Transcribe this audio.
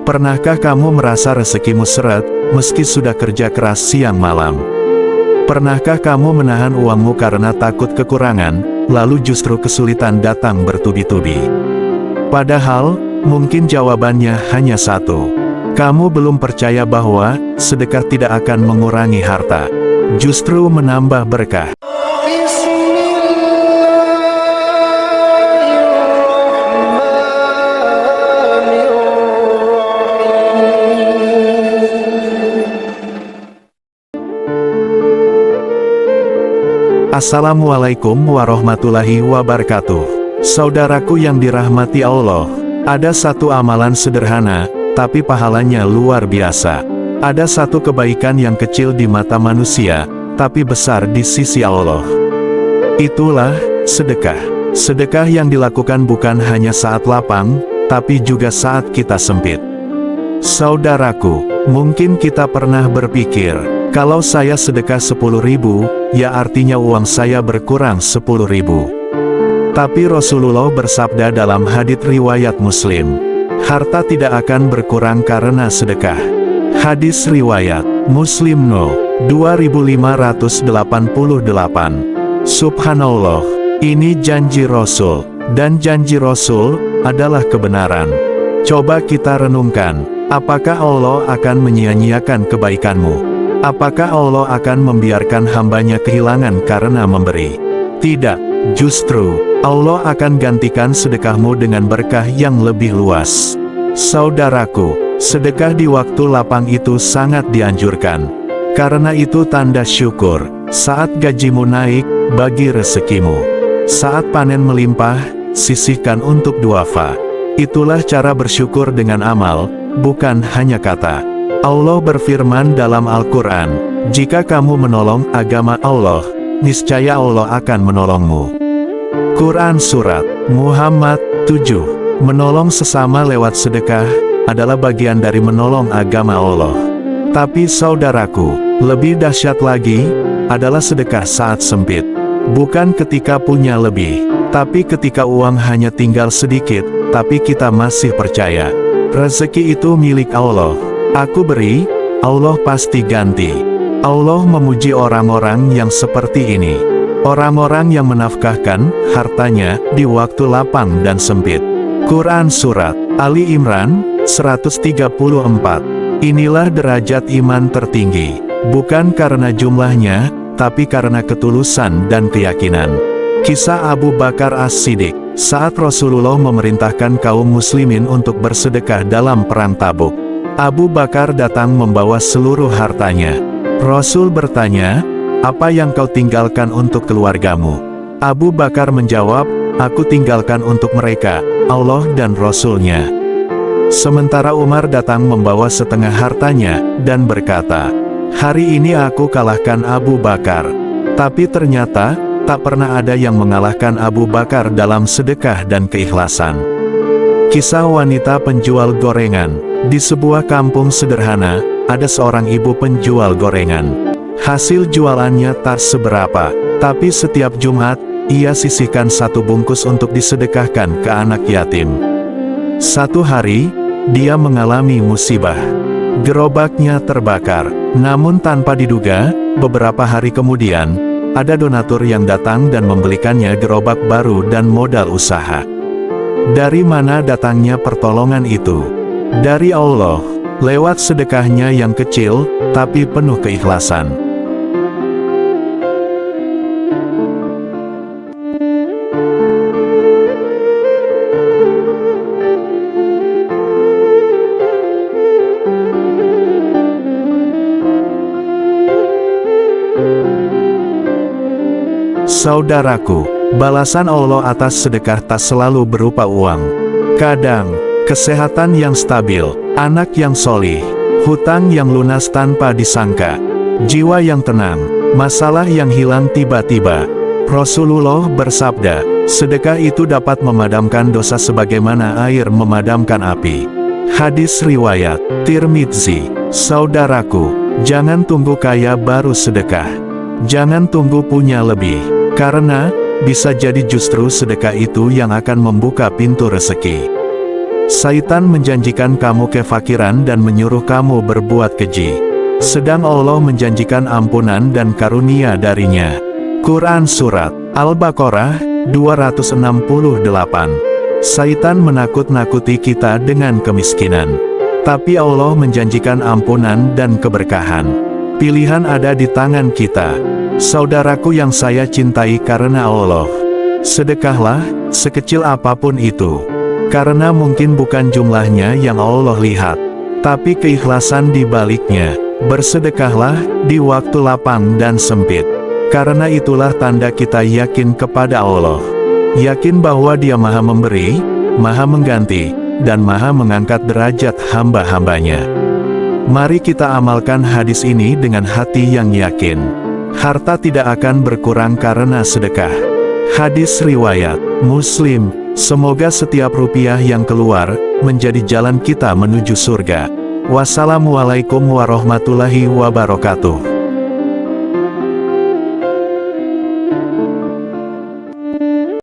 Pernahkah kamu merasa rezekimu seret, meski sudah kerja keras siang malam? Pernahkah kamu menahan uangmu karena takut kekurangan, lalu justru kesulitan datang bertubi-tubi? Padahal, mungkin jawabannya hanya satu. Kamu belum percaya bahwa sedekah tidak akan mengurangi harta, justru menambah berkah. Assalamualaikum warahmatullahi wabarakatuh. Saudaraku yang dirahmati Allah, ada satu amalan sederhana, tapi pahalanya luar biasa. Ada satu kebaikan yang kecil di mata manusia, tapi besar di sisi Allah. Itulah sedekah. Sedekah yang dilakukan bukan hanya saat lapang, tapi juga saat kita sempit. Saudaraku, mungkin kita pernah berpikir, kalau saya sedekah 10.000, ya artinya uang saya berkurang 10.000. Tapi Rasulullah bersabda dalam hadits riwayat Muslim, harta tidak akan berkurang karena sedekah. Hadis riwayat Muslim No. 2588. Subhanallah, ini janji Rasul, dan janji Rasul adalah kebenaran. Coba kita renungkan, apakah Allah akan menyia-nyiakan kebaikanmu? Apakah Allah akan membiarkan hambanya kehilangan karena memberi? Tidak, justru Allah akan gantikan sedekahmu dengan berkah yang lebih luas. Saudaraku, sedekah di waktu lapang itu sangat dianjurkan. Karena itu tanda syukur, saat gajimu naik, bagi rezekimu. Saat panen melimpah, sisihkan untuk duafa. Itulah cara bersyukur dengan amal, bukan hanya kata. Allah berfirman dalam Al-Quran, jika kamu menolong agama Allah, niscaya Allah akan menolongmu. Quran Surat Muhammad 7. Menolong sesama lewat sedekah, adalah bagian dari menolong agama Allah. Tapi saudaraku, lebih dahsyat lagi, adalah sedekah saat sempit. Bukan ketika punya lebih, tapi ketika uang hanya tinggal sedikit, tapi kita masih percaya. Rezeki itu milik Allah. Aku beri, Allah pasti ganti. Allah memuji orang-orang yang seperti ini. Orang-orang yang menafkahkan hartanya di waktu lapang dan sempit. Quran Surat Ali Imran 134. Inilah derajat iman tertinggi, bukan karena jumlahnya, tapi karena ketulusan dan keyakinan. Kisah Abu Bakar As-Siddiq, saat Rasulullah memerintahkan kaum muslimin untuk bersedekah dalam perang Tabuk. Abu Bakar datang membawa seluruh hartanya. Rasul bertanya, apa yang kau tinggalkan untuk keluargamu? Abu Bakar menjawab, aku tinggalkan untuk mereka, Allah dan Rasulnya. Sementara Umar datang membawa setengah hartanya, dan berkata, hari ini aku kalahkan Abu Bakar. Tapi ternyata, tak pernah ada yang mengalahkan Abu Bakar dalam sedekah dan keikhlasan. Kisah wanita penjual gorengan. Di sebuah kampung sederhana, ada seorang ibu penjual gorengan. Hasil jualannya tak seberapa, tapi setiap Jumat, ia sisihkan satu bungkus untuk disedekahkan ke anak yatim. Satu hari, dia mengalami musibah. Gerobaknya terbakar, namun tanpa diduga, beberapa hari kemudian, ada donatur yang datang dan membelikannya gerobak baru dan modal usaha. Dari mana datangnya pertolongan itu? Dari Allah, lewat sedekahnya yang kecil, tapi penuh keikhlasan. Saudaraku, balasan Allah atas sedekah tak selalu berupa uang. Kadang, kesehatan yang stabil, anak yang solih, hutang yang lunas tanpa disangka, jiwa yang tenang, masalah yang hilang tiba-tiba. Rasulullah bersabda, sedekah itu dapat memadamkan dosa sebagaimana air memadamkan api. Hadis riwayat Tirmidzi. Saudaraku, jangan tunggu kaya baru sedekah. Jangan tunggu punya lebih, karena bisa jadi justru sedekah itu yang akan membuka pintu rezeki. Syaitan menjanjikan kamu kefakiran dan menyuruh kamu berbuat keji. Sedang Allah menjanjikan ampunan dan karunia darinya. Quran Surat Al-Baqarah 268. Syaitan menakut-nakuti kita dengan kemiskinan. Tapi Allah menjanjikan ampunan dan keberkahan. Pilihan ada di tangan kita. Saudaraku yang saya cintai karena Allah, sedekahlah, sekecil apapun itu. Karena mungkin bukan jumlahnya yang Allah lihat, tapi keikhlasan di baliknya. Bersedekahlah di waktu lapang dan sempit. Karena itulah tanda kita yakin kepada Allah. Yakin bahwa Dia Maha Memberi, Maha Mengganti, dan Maha mengangkat derajat hamba-hambanya. Mari kita amalkan hadis ini dengan hati yang yakin. Harta tidak akan berkurang karena sedekah. Hadis riwayat Muslim. Semoga setiap rupiah yang keluar menjadi jalan kita menuju surga. Wassalamualaikum warahmatullahi wabarakatuh.